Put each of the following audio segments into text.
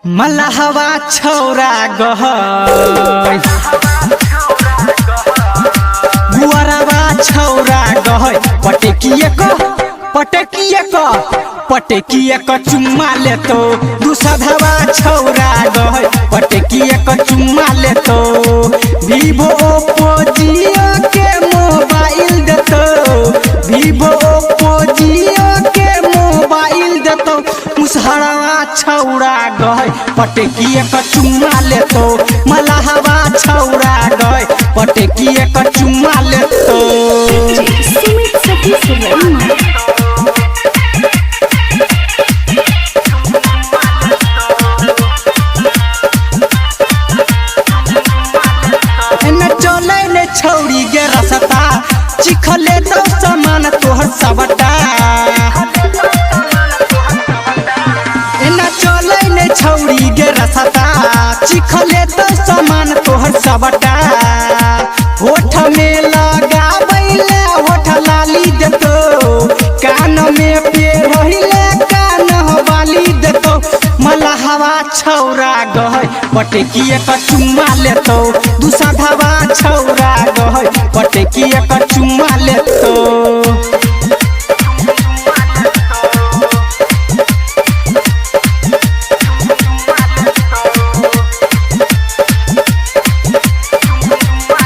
मलहवा छौरा गहय गुअरवा छौरा गहय पटकिए क चुम्मा लेतो दूसधवा छौरा गहय पटकिए क चुम्मा लेतो वीवो ओप्पो जियो के मोबाइल देतो वीवो ओप्पो जियो के मोबाइल देतो मुसहरवा छौरा गहय पटकिए क चुम्मा लेतो मलहवा छौरा गहय पटकिए क चुम्मा लेतो छौरी गे रसता चिखले तो समान तोहर सबटा एना चले ने छौरी गे रसता चिखले तो समान तोहर सबटा होठ में लगाबैले होठ लाली देतो कान में पेरहिले कान वाली देतो मलहवा छौरा गहय पटकिए क चुम्मा लेतो दूसधवा छौरा गहय पटकिए क चुम्मा लेतो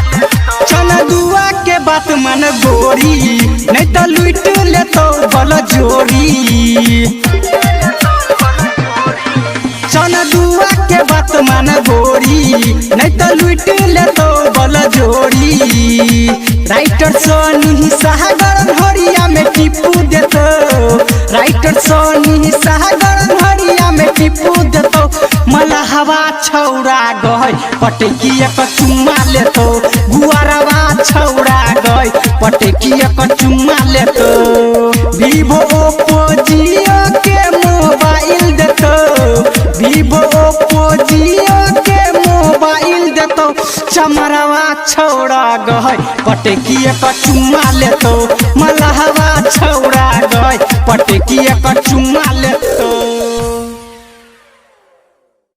चनदुआ के बात मन गोरी नहीं तो लूट लेतो बल जोरी चनदुआ के बात मन गोरी नहीं तो लूट लेतो बल जोड़ी राइटर सोनी सागर हरिया में टिपू देतो राइटर सोनी सागर हरिया में टिपू देतो मलहवा छौरा गहय पटकिए क चुम्मा लेतो गुअरवा छौरा गहय पटकिए क चुम्मा लेतो वीवो ओप्पो जियो के मोबाइल देतो वीवो ओप्पो जियो के मोबाइल देतो चमरवा छौरा गहय पटकिए क चुम्मा लेतो मलहवा छौरा गहय पटकिए क चुम्मा लेतो।